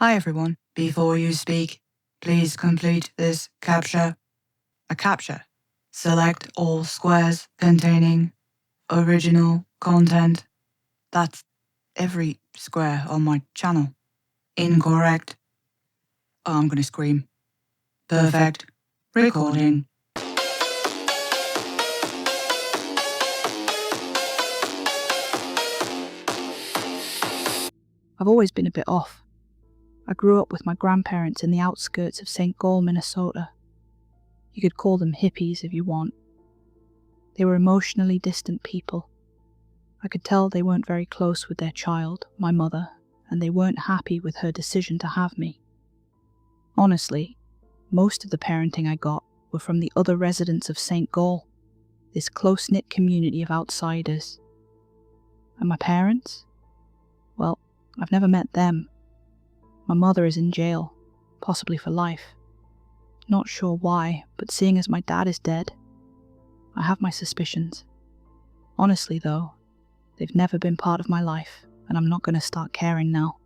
Hi everyone. Before you speak, please complete this CAPTCHA. A CAPTCHA. Select all squares containing original content. That's every square on my channel. Incorrect. Oh, I'm gonna scream. Perfect. Recording. I've always been a bit off. I grew up with my grandparents in the outskirts of St. Gall, Minnesota. You could call them hippies if you want. They were emotionally distant people. I could tell they weren't very close with their child, my mother, and they weren't happy with her decision to have me. Honestly, most of the parenting I got were from the other residents of St. Gall, this close-knit community of outsiders. And my parents? Well, I've never met them. My mother is in jail, possibly for life. Not sure why, but seeing as my dad is dead, I have my suspicions. Honestly though, they've never been part of my life, and I'm not going to start caring now.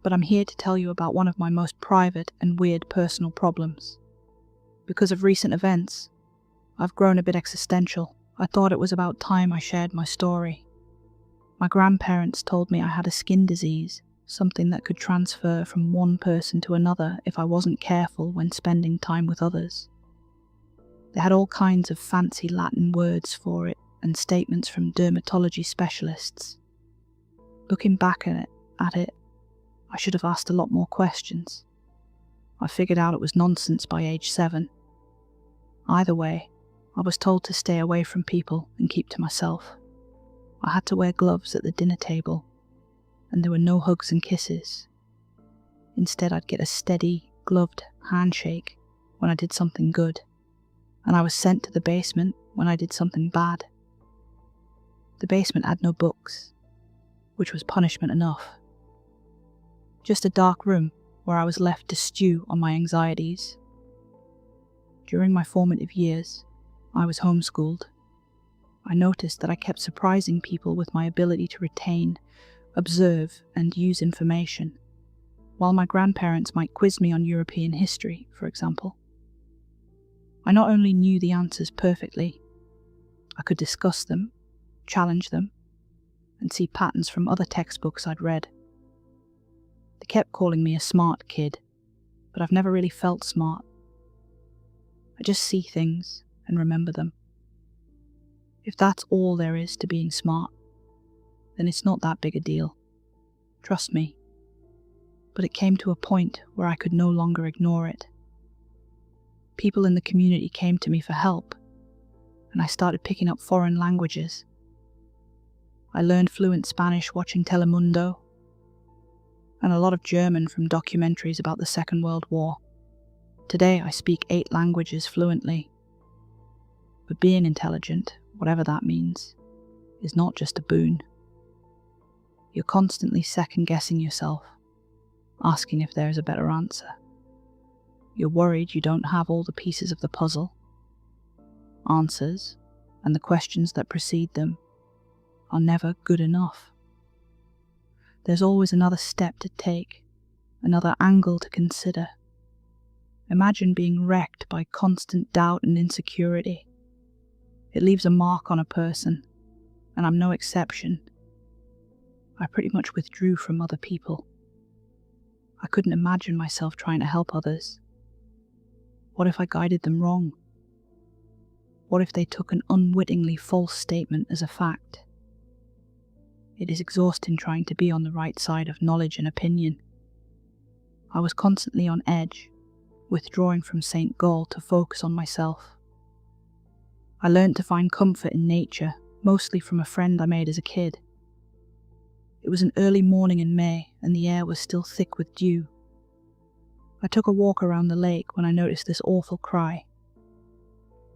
But I'm here to tell you about one of my most private and weird personal problems. Because of recent events, I've grown a bit existential. I thought it was about time I shared my story. My grandparents told me I had a skin disease, something that could transfer from one person to another if I wasn't careful when spending time with others. They had all kinds of fancy Latin words for it and statements from dermatology specialists. Looking back at it, I should have asked a lot more questions. I figured out it was nonsense by age 7. Either way, I was told to stay away from people and keep to myself. I had to wear gloves at the dinner table, and there were no hugs and kisses. Instead, I'd get a steady, gloved handshake when I did something good, and I was sent to the basement when I did something bad. The basement had no books, which was punishment enough. Just a dark room where I was left to stew on my anxieties. During my formative years, I was homeschooled. I noticed that I kept surprising people with my ability to retain, observe, and use information, while my grandparents might quiz me on European history, for example. I not only knew the answers perfectly, I could discuss them, challenge them, and see patterns from other textbooks I'd read. They kept calling me a smart kid, but I've never really felt smart. I just see things and remember them. If that's all there is to being smart, then it's not that big a deal. Trust me. But it came to a point where I could no longer ignore it. People in the community came to me for help, and I started picking up foreign languages. I learned fluent Spanish watching Telemundo, and a lot of German from documentaries about the Second World War. Today I speak 8 languages fluently. But being intelligent, whatever that means, is not just a boon. You're constantly second-guessing yourself, asking if there is a better answer. You're worried you don't have all the pieces of the puzzle. Answers, and the questions that precede them, are never good enough. There's always another step to take, another angle to consider. Imagine being wrecked by constant doubt and insecurity. It leaves a mark on a person, and I'm no exception. I pretty much withdrew from other people. I couldn't imagine myself trying to help others. What if I guided them wrong? What if they took an unwittingly false statement as a fact? It is exhausting trying to be on the right side of knowledge and opinion. I was constantly on edge, withdrawing from St. Gall to focus on myself. I learned to find comfort in nature, mostly from a friend I made as a kid. It was an early morning in May, and the air was still thick with dew. I took a walk around the lake when I noticed this awful cry.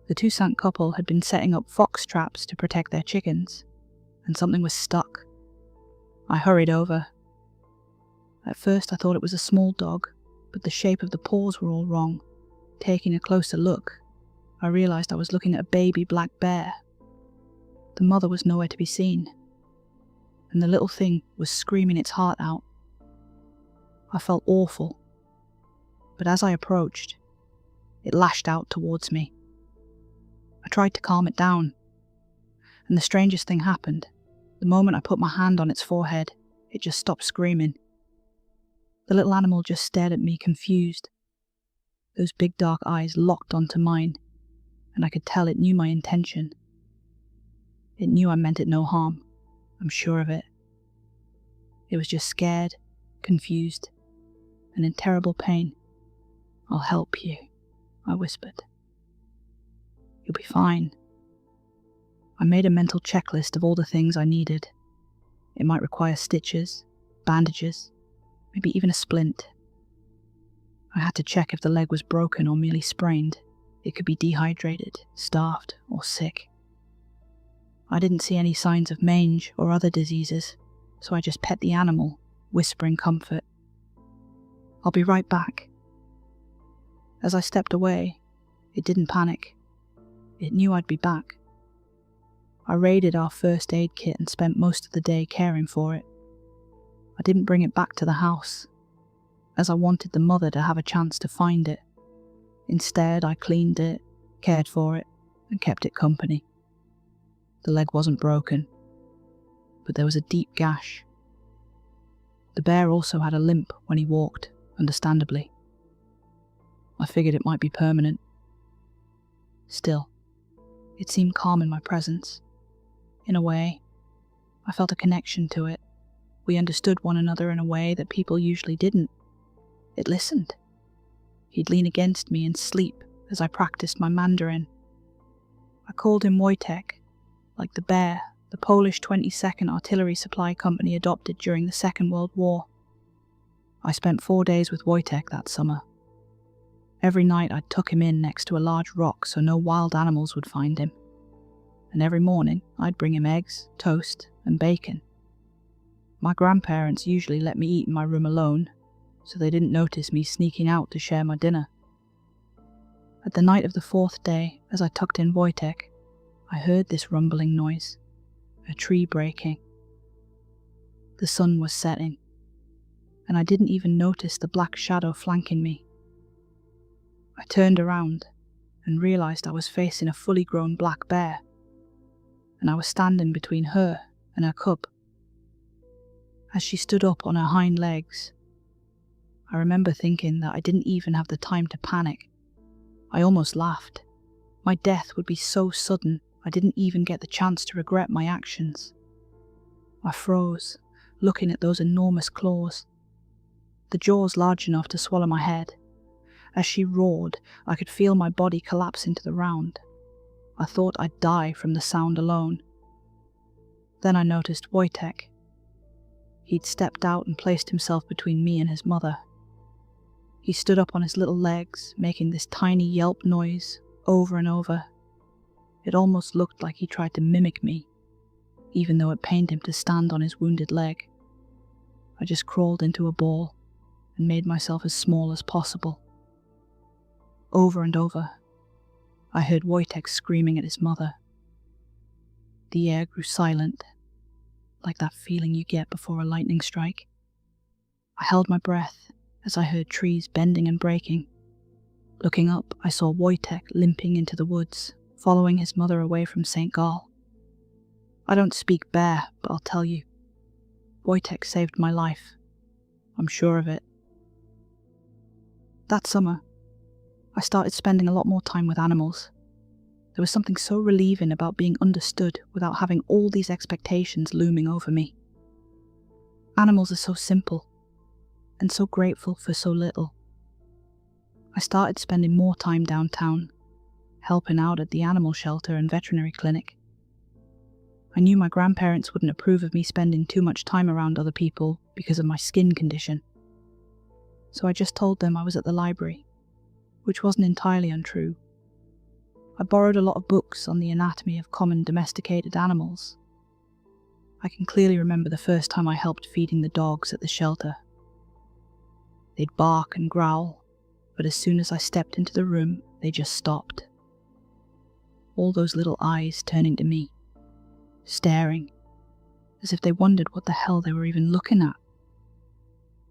The Toussaint couple had been setting up fox traps to protect their chickens, and something was stuck. I hurried over. At first I thought it was a small dog, but the shape of the paws were all wrong. Taking a closer look, I realised I was looking at a baby black bear. The mother was nowhere to be seen, and the little thing was screaming its heart out. I felt awful, but as I approached, it lashed out towards me. I tried to calm it down, and the strangest thing happened. The moment I put my hand on its forehead, it just stopped screaming. The little animal just stared at me confused. Those big dark eyes locked onto mine, and I could tell it knew my intention. It knew I meant it no harm, I'm sure of it. It was just scared, confused, and in terrible pain. "I'll help you," I whispered. "You'll be fine." I made a mental checklist of all the things I needed. It might require stitches, bandages, maybe even a splint. I had to check if the leg was broken or merely sprained. It could be dehydrated, starved, or sick. I didn't see any signs of mange or other diseases, so I just pet the animal, whispering comfort. "I'll be right back." As I stepped away, it didn't panic. It knew I'd be back. I raided our first aid kit and spent most of the day caring for it. I didn't bring it back to the house, as I wanted the mother to have a chance to find it. Instead, I cleaned it, cared for it, and kept it company. The leg wasn't broken, but there was a deep gash. The bear also had a limp when he walked, understandably. I figured it might be permanent. Still, it seemed calm in my presence. In a way, I felt a connection to it. We understood one another in a way that people usually didn't. It listened. He'd lean against me and sleep as I practiced my Mandarin. I called him Wojtek, like the bear the Polish 22nd Artillery Supply Company adopted during the Second World War. I spent 4 days with Wojtek that summer. Every night I'd tuck him in next to a large rock so no wild animals would find him. And every morning I'd bring him eggs, toast, and bacon. My grandparents usually let me eat in my room alone, so they didn't notice me sneaking out to share my dinner. At the night of the 4th day, as I tucked in Wojtek, I heard this rumbling noise, a tree breaking. The sun was setting, and I didn't even notice the black shadow flanking me. I turned around and realized I was facing a fully grown black bear, and I was standing between her and her cub. As she stood up on her hind legs, I remember thinking that I didn't even have the time to panic. I almost laughed. My death would be so sudden, I didn't even get the chance to regret my actions. I froze, looking at those enormous claws, the jaws large enough to swallow my head. As she roared, I could feel my body collapse into the ground. I thought I'd die from the sound alone. Then I noticed Wojtek. He'd stepped out and placed himself between me and his mother. He stood up on his little legs, making this tiny yelp noise over and over. It almost looked like he tried to mimic me, even though it pained him to stand on his wounded leg. I just crawled into a ball and made myself as small as possible. Over and over, I heard Wojtek screaming at his mother. The air grew silent, like that feeling you get before a lightning strike. I held my breath as I heard trees bending and breaking. Looking up, I saw Wojtek limping into the woods, following his mother away from St. Gall. I don't speak bear, but I'll tell you, Wojtek saved my life. I'm sure of it. That summer, I started spending a lot more time with animals. There was something so relieving about being understood without having all these expectations looming over me. Animals are so simple, and so grateful for so little. I started spending more time downtown, helping out at the animal shelter and veterinary clinic. I knew my grandparents wouldn't approve of me spending too much time around other people because of my skin condition. So I just told them I was at the library, which wasn't entirely untrue. I borrowed a lot of books on the anatomy of common domesticated animals. I can clearly remember the first time I helped feeding the dogs at the shelter. They'd bark and growl, but as soon as I stepped into the room, they just stopped. All those little eyes turning to me, staring, as if they wondered what the hell they were even looking at.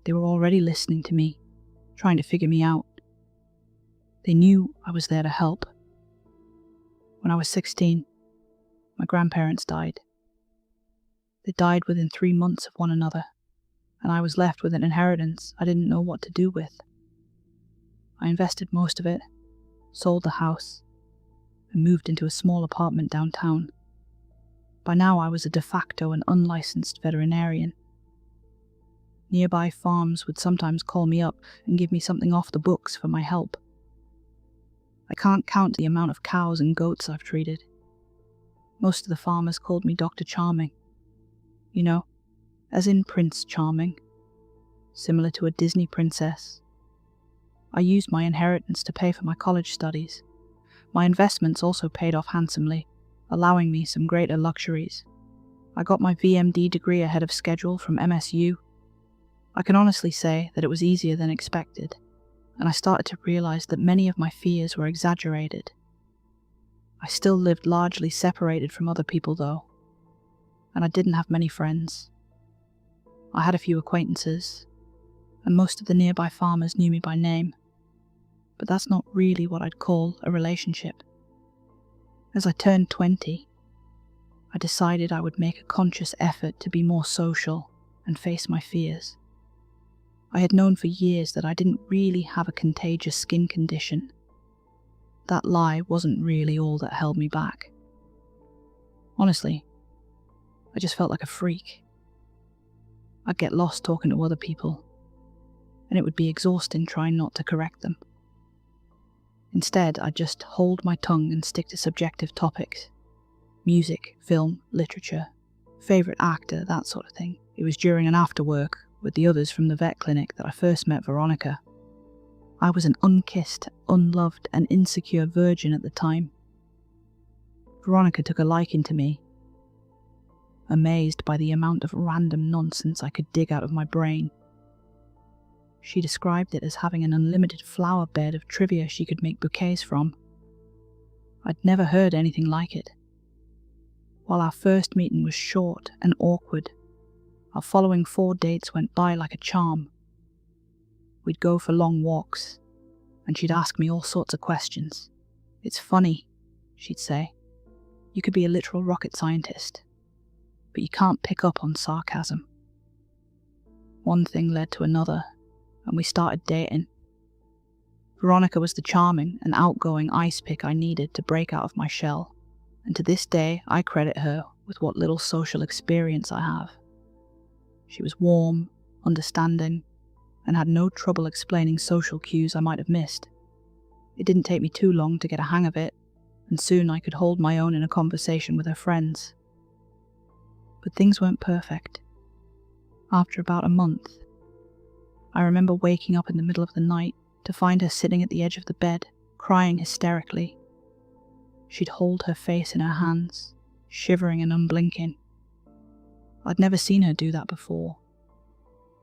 They were already listening to me, trying to figure me out. They knew I was there to help. When I was 16, my grandparents died. They died within 3 months of one another, and I was left with an inheritance I didn't know what to do with. I invested most of it, sold the house, and moved into a small apartment downtown. By now I was a de facto and unlicensed veterinarian. Nearby farms would sometimes call me up and give me something off the books for my help. I can't count the amount of cows and goats I've treated. Most of the farmers called me Dr. Charming. You know, as in Prince Charming, similar to a Disney princess. I used my inheritance to pay for my college studies. My investments also paid off handsomely, allowing me some greater luxuries. I got my VMD degree ahead of schedule from MSU. I can honestly say that it was easier than expected, and I started to realize that many of my fears were exaggerated. I still lived largely separated from other people though, and I didn't have many friends. I had a few acquaintances, and most of the nearby farmers knew me by name, but that's not really what I'd call a relationship. As I turned 20, I decided I would make a conscious effort to be more social and face my fears. I had known for years that I didn't really have a contagious skin condition. That lie wasn't really all that held me back. Honestly, I just felt like a freak. I'd get lost talking to other people, and it would be exhausting trying not to correct them. Instead, I'd just hold my tongue and stick to subjective topics. Music, film, literature, favourite actor, that sort of thing. It was during and after work, with the others from the vet clinic, that I first met Veronica. I was an unkissed, unloved, and insecure virgin at the time. Veronica took a liking to me, amazed by the amount of random nonsense I could dig out of my brain. She described it as having an unlimited flower bed of trivia she could make bouquets from. I'd never heard anything like it. While our first meeting was short and awkward, our following 4 dates went by like a charm. We'd go for long walks, and she'd ask me all sorts of questions. "It's funny," she'd say. "You could be a literal rocket scientist, but you can't pick up on sarcasm." One thing led to another, and we started dating. Veronica was the charming and outgoing ice pick I needed to break out of my shell, and to this day I credit her with what little social experience I have. She was warm, understanding, and had no trouble explaining social cues I might have missed. It didn't take me too long to get a hang of it, and soon I could hold my own in a conversation with her friends. But things weren't perfect. After about a month, I remember waking up in the middle of the night to find her sitting at the edge of the bed, crying hysterically. She'd hold her face in her hands, shivering and unblinking. I'd never seen her do that before.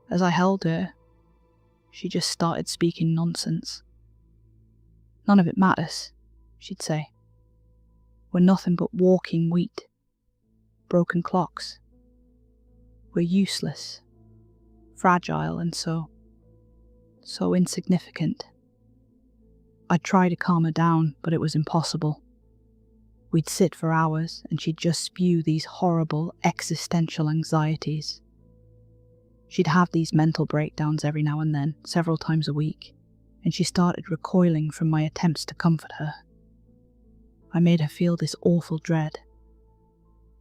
As I held her, she just started speaking nonsense. "None of it matters," she'd say. "We're nothing but walking wheat. Broken clocks. We're useless, fragile, and so insignificant." I'd try to calm her down, but it was impossible. We'd sit for hours, and she'd just spew these horrible existential anxieties. She'd have these mental breakdowns every now and then, several times a week, and she started recoiling from my attempts to comfort her. I made her feel this awful dread.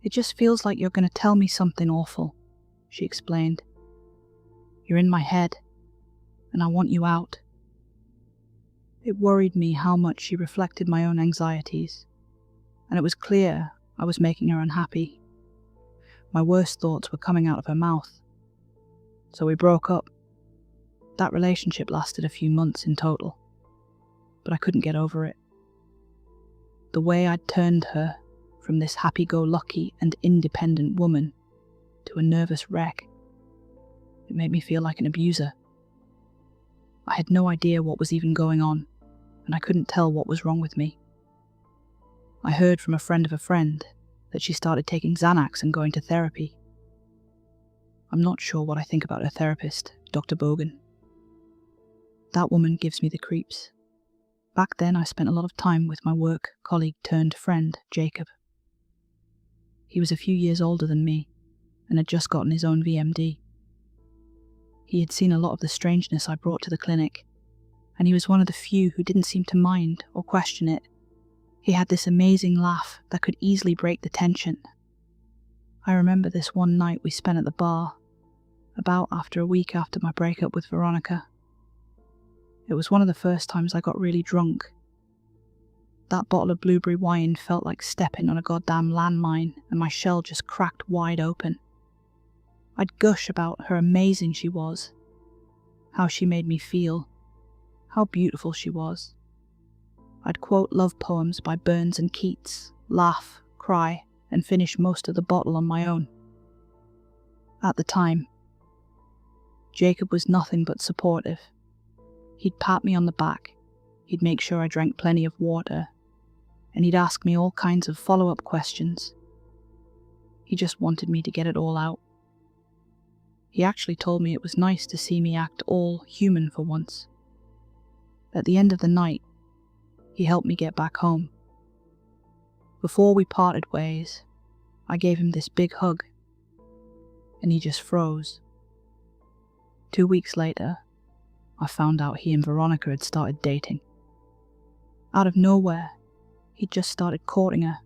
"It just feels like you're going to tell me something awful," she explained. "You're in my head, and I want you out." It worried me how much she reflected my own anxieties, and it was clear I was making her unhappy. My worst thoughts were coming out of her mouth. So we broke up. That relationship lasted a few months in total, but I couldn't get over it. The way I'd turned her from this happy-go-lucky and independent woman to a nervous wreck, it made me feel like an abuser. I had no idea what was even going on, and I couldn't tell what was wrong with me. I heard from a friend of a friend that she started taking Xanax and going to therapy. I'm not sure what I think about her therapist, Dr. Bogan. That woman gives me the creeps. Back then, I spent a lot of time with my work colleague turned friend, Jacob. He was a few years older than me and had just gotten his own VMD. He had seen a lot of the strangeness I brought to the clinic, and he was one of the few who didn't seem to mind or question it. He had this amazing laugh that could easily break the tension. I remember this one night we spent at the bar, about after a week after my breakup with Veronica. It was one of the first times I got really drunk. That bottle of blueberry wine felt like stepping on a goddamn landmine, and my shell just cracked wide open. I'd gush about how amazing she was, how she made me feel, how beautiful she was. I'd quote love poems by Burns and Keats, laugh, cry, and finish most of the bottle on my own. At the time, Jacob was nothing but supportive. He'd pat me on the back, he'd make sure I drank plenty of water, and he'd ask me all kinds of follow-up questions. He just wanted me to get it all out. He actually told me it was nice to see me act all human for once. At the end of the night, he helped me get back home. Before we parted ways, I gave him this big hug, and he just froze. 2 weeks later, I found out he and Veronica had started dating. Out of nowhere, he'd just started courting her.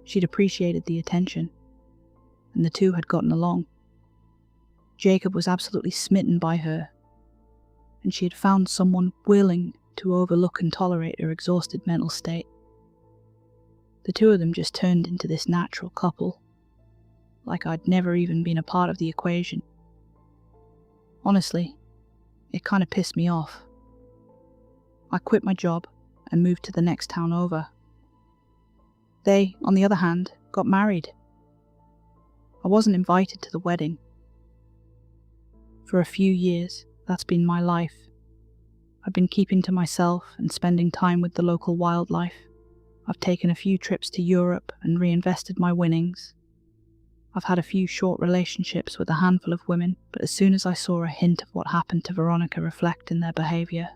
She'd appreciated the attention, and the two had gotten along. Jacob was absolutely smitten by her, and she had found someone willing to overlook and tolerate her exhausted mental state. The two of them just turned into this natural couple, like I'd never even been a part of the equation. Honestly, it kind of pissed me off. I quit my job and moved to the next town over. They, on the other hand, got married. I wasn't invited to the wedding. For a few years, that's been my life. I've been keeping to myself and spending time with the local wildlife. I've taken a few trips to Europe and reinvested my winnings. I've had a few short relationships with a handful of women, but as soon as I saw a hint of what happened to Veronica reflect in their behaviour,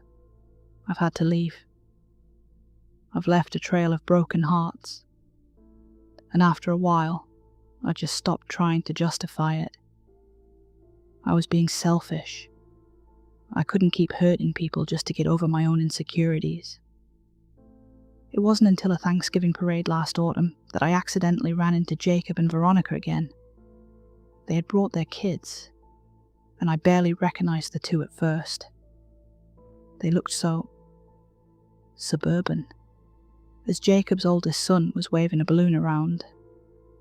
I've had to leave. I've left a trail of broken hearts, and after a while, I just stopped trying to justify it. I was being selfish. I couldn't keep hurting people just to get over my own insecurities. It wasn't until a Thanksgiving parade last autumn that I accidentally ran into Jacob and Veronica again. They had brought their kids, and I barely recognized the two at first. They looked so suburban. As Jacob's oldest son was waving a balloon around,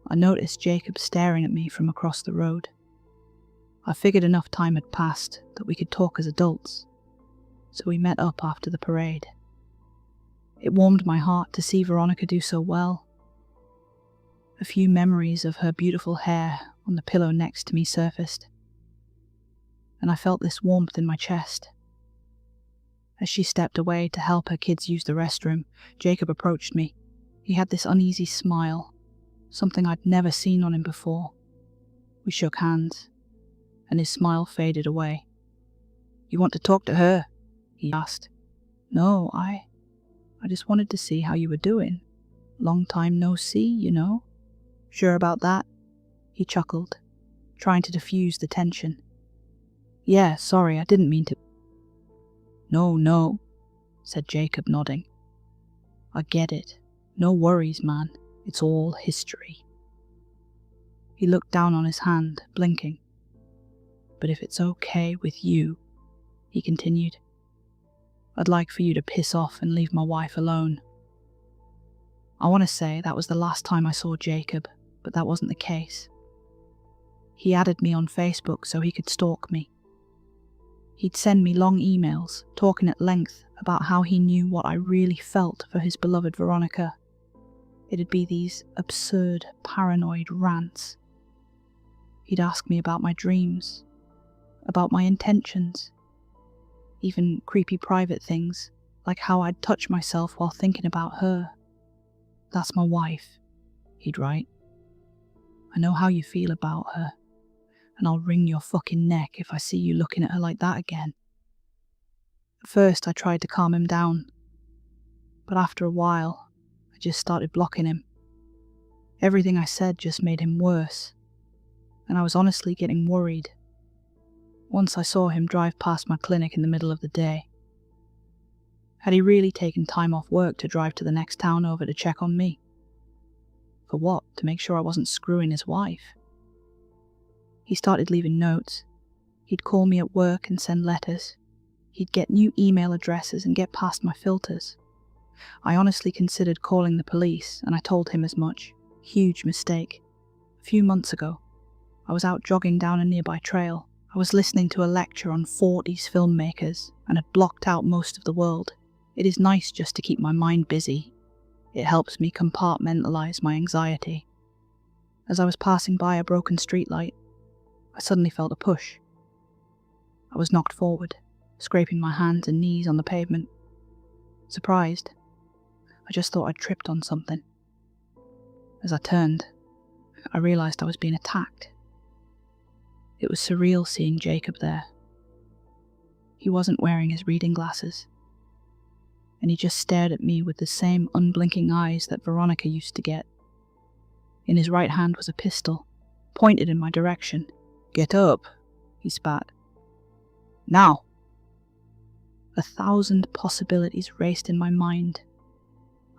I noticed Jacob staring at me from across the road. I figured enough time had passed that we could talk as adults, so we met up after the parade. It warmed my heart to see Veronica do so well. A few memories of her beautiful hair on the pillow next to me surfaced, and I felt this warmth in my chest. As she stepped away to help her kids use the restroom, Jacob approached me. He had this uneasy smile, something I'd never seen on him before. We shook hands, and his smile faded away. "You want to talk to her?" he asked. "No, I just wanted to see how you were doing. Long time no see, you know." "Sure about that?" he chuckled, trying to diffuse the tension. "Yeah, sorry, I didn't mean to." No, said Jacob, nodding. "I get it. No worries, man. It's all history." He looked down on his hand, blinking. "But if it's okay with you," he continued, "I'd like for you to piss off and leave my wife alone." I want to say that was the last time I saw Jacob, but that wasn't the case. He added me on Facebook so he could stalk me. He'd send me long emails, talking at length about how he knew what I really felt for his beloved Veronica. It'd be these absurd, paranoid rants. He'd ask me about my dreams, about my intentions, even creepy private things, like how I'd touch myself while thinking about her. "That's my wife," he'd write. "I know how you feel about her, and I'll wring your fucking neck if I see you looking at her like that again. At first I tried to calm him down, but after a while I just started blocking him. Everything I said just made him worse, and I was honestly getting worried. Once I saw him drive past my clinic in the middle of the day. Had he really taken time off work to drive to the next town over to check on me? For what? To make sure I wasn't screwing his wife? He started leaving notes. He'd call me at work and send letters. He'd get new email addresses and get past my filters. I honestly considered calling the police, and I told him as much. Huge mistake. A few months ago, I was out jogging down a nearby trail. I was listening to a lecture on 40s filmmakers and had blocked out most of the world. It is nice just to keep my mind busy. It helps me compartmentalize my anxiety. As I was passing by a broken streetlight, I suddenly felt a push. I was knocked forward, scraping my hands and knees on the pavement. Surprised, I just thought I'd tripped on something. As I turned, I realized I was being attacked. It was surreal seeing Jacob there. He wasn't wearing his reading glasses, and he just stared at me with the same unblinking eyes that Veronica used to get. In his right hand was a pistol, pointed in my direction. "Get up," he spat. "Now!" 1,000 possibilities raced in my mind.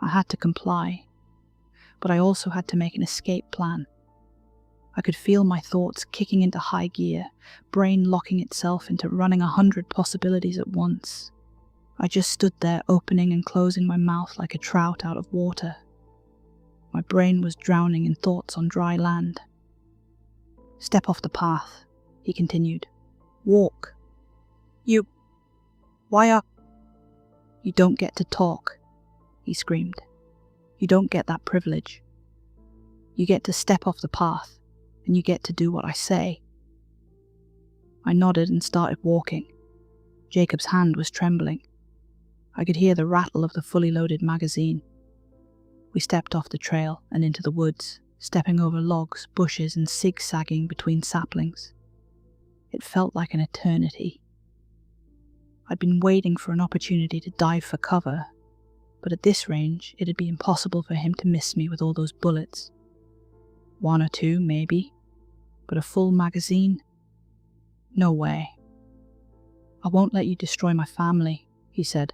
I had to comply, but I also had to make an escape plan. I could feel my thoughts kicking into high gear, brain locking itself into running 100 possibilities at once. I just stood there opening and closing my mouth like a trout out of water. My brain was drowning in thoughts on dry land. "Step off the path," he continued. "Walk. You don't get to talk," he screamed. "You don't get that privilege. You get to step off the path, and you get to do what I say." I nodded and started walking. Jacob's hand was trembling. I could hear the rattle of the fully loaded magazine. We stepped off the trail and into the woods, stepping over logs, bushes, and zigzagging between saplings. It felt like an eternity. I'd been waiting for an opportunity to dive for cover, but at this range it'd be impossible for him to miss me with all those bullets. 1 or 2, maybe, but a full magazine? No way. "I won't let you destroy my family," he said.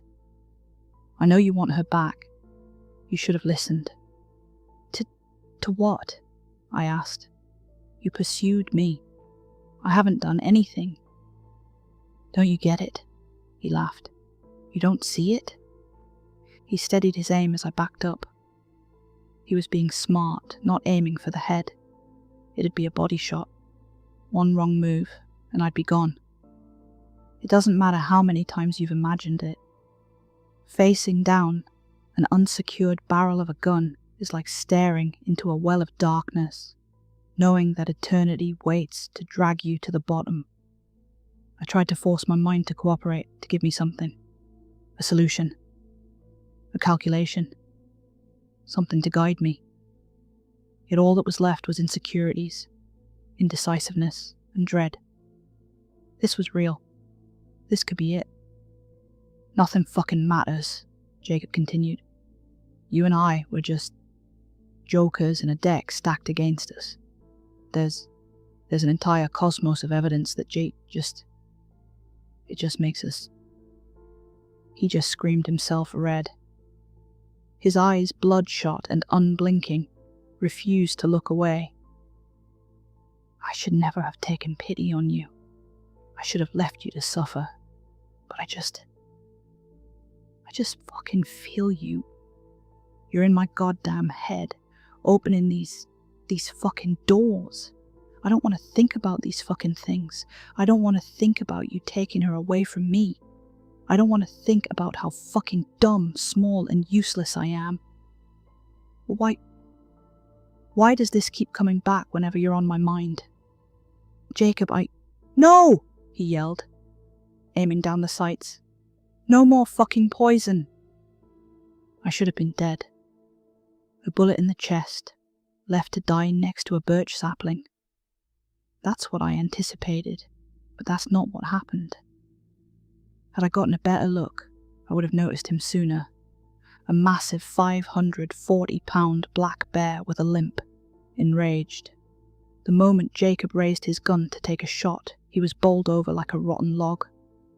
"I know you want her back. You should have listened." To what?" I asked. "You pursued me. I haven't done anything." "Don't you get it?" He laughed. "You don't see it?" He steadied his aim as I backed up. He was being smart, not aiming for the head. It'd be a body shot. One wrong move, and I'd be gone. It doesn't matter how many times you've imagined it. Facing down an unsecured barrel of a gun is like staring into a well of darkness, knowing that eternity waits to drag you to the bottom. I tried to force my mind to cooperate, to give me something. A solution. A calculation. Something to guide me. Yet all that was left was insecurities, indecisiveness, and dread. This was real. This could be it. "Nothing fucking matters," Jacob continued. "You and I were just jokers in a deck stacked against us. There's an entire cosmos of evidence that it just makes us..." He just screamed himself red. His eyes, bloodshot and unblinking, refused to look away. "I should never have taken pity on you. I should have left you to suffer. But I just fucking feel you. You're in my goddamn head, opening these fucking doors. I don't want to think about these fucking things. I don't want to think about you taking her away from me. I don't want to think about how fucking dumb, small, and useless I am. But why does this keep coming back whenever you're on my mind? Jacob, No! He yelled, aiming down the sights. "No more fucking poison." I should have been dead. A bullet in the chest, left to die next to a birch sapling. That's what I anticipated, but that's not what happened. Had I gotten a better look, I would have noticed him sooner. A massive 540-pound black bear with a limp, enraged. The moment Jacob raised his gun to take a shot, he was bowled over like a rotten log.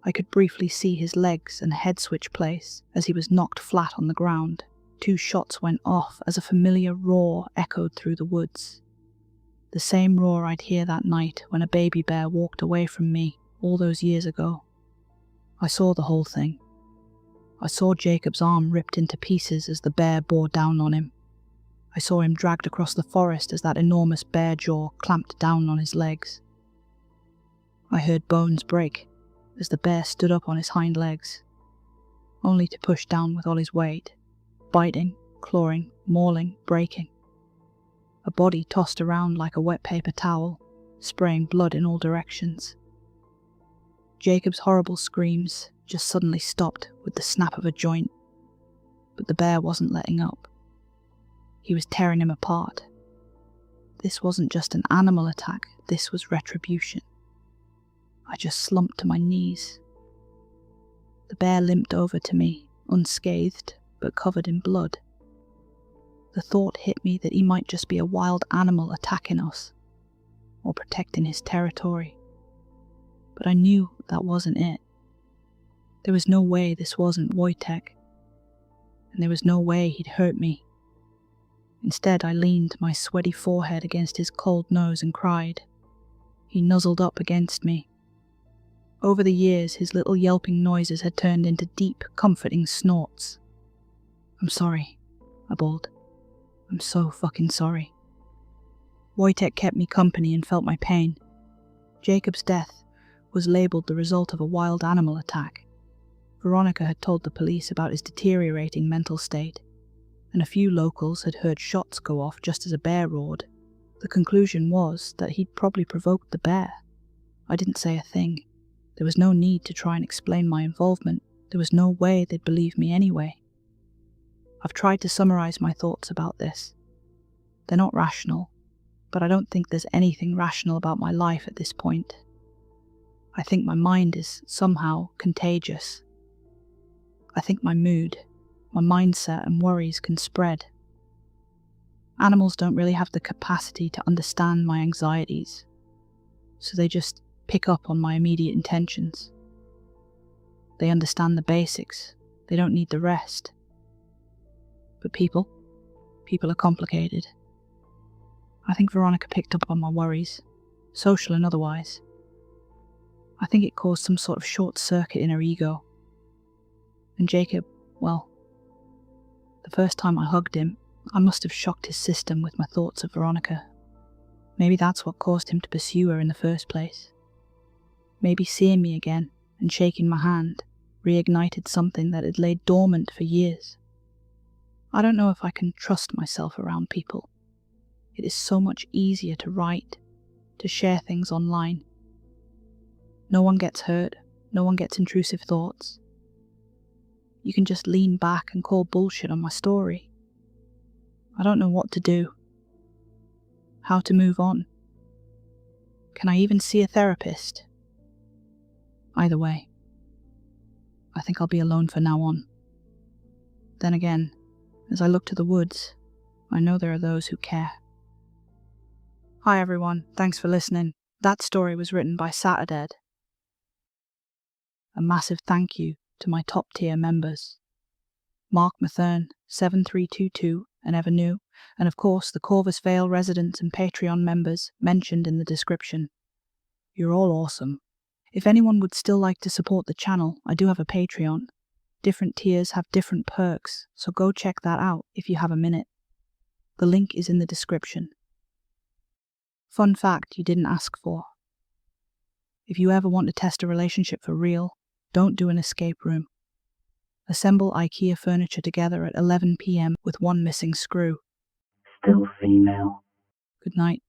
I could briefly see his legs and head switch place as he was knocked flat on the ground. 2 shots went off as a familiar roar echoed through the woods. The same roar I'd hear that night when a baby bear walked away from me all those years ago. I saw the whole thing. I saw Jacob's arm ripped into pieces as the bear bore down on him. I saw him dragged across the forest as that enormous bear jaw clamped down on his legs. I heard bones break as the bear stood up on his hind legs, only to push down with all his weight, biting, clawing, mauling, breaking. A body tossed around like a wet paper towel, spraying blood in all directions. Jacob's horrible screams just suddenly stopped with the snap of a joint, but the bear wasn't letting up. He was tearing him apart. This wasn't just an animal attack, this was retribution. I just slumped to my knees. The bear limped over to me, unscathed, but covered in blood. The thought hit me that he might just be a wild animal attacking us, or protecting his territory. But I knew that wasn't it. There was no way this wasn't Wojtek, and there was no way he'd hurt me. Instead, I leaned my sweaty forehead against his cold nose and cried. He nuzzled up against me. Over the years, his little yelping noises had turned into deep, comforting snorts. "I'm sorry," I bawled. "I'm so fucking sorry." Wojtek kept me company and felt my pain. Jacob's death was labelled the result of a wild animal attack. Veronica had told the police about his deteriorating mental state, and a few locals had heard shots go off just as a bear roared. The conclusion was that he'd probably provoked the bear. I didn't say a thing. There was no need to try and explain my involvement. There was no way they'd believe me anyway. I've tried to summarize my thoughts about this. They're not rational, but I don't think there's anything rational about my life at this point. I think my mind is somehow contagious. I think my mood, my mindset and worries can spread. Animals don't really have the capacity to understand my anxieties, so they just pick up on my immediate intentions. They understand the basics, they don't need the rest. But people are complicated. I think Veronica picked up on my worries, social and otherwise. I think it caused some sort of short circuit in her ego. And Jacob, well, the first time I hugged him, I must have shocked his system with my thoughts of Veronica. Maybe that's what caused him to pursue her in the first place. Maybe seeing me again and shaking my hand reignited something that had laid dormant for years. I don't know if I can trust myself around people. It is so much easier to write, to share things online. No one gets hurt, no one gets intrusive thoughts. You can just lean back and call bullshit on my story. I don't know what to do. How to move on. Can I even see a therapist? Either way, I think I'll be alone for now on. Then again, as I look to the woods, I know there are those who care. Hi everyone, thanks for listening. That story was written by Saturdead. A massive thank you to my top tier members. Mark Mathern, 7322 and Ever New, and of course the Corvus Vale residents and Patreon members mentioned in the description. You're all awesome. If anyone would still like to support the channel, I do have a Patreon. Different tiers have different perks, so go check that out if you have a minute. The link is in the description. Fun fact you didn't ask for. If you ever want to test a relationship for real, don't do an escape room. Assemble IKEA furniture together at 11 p.m. with one missing screw. Still female. Good night.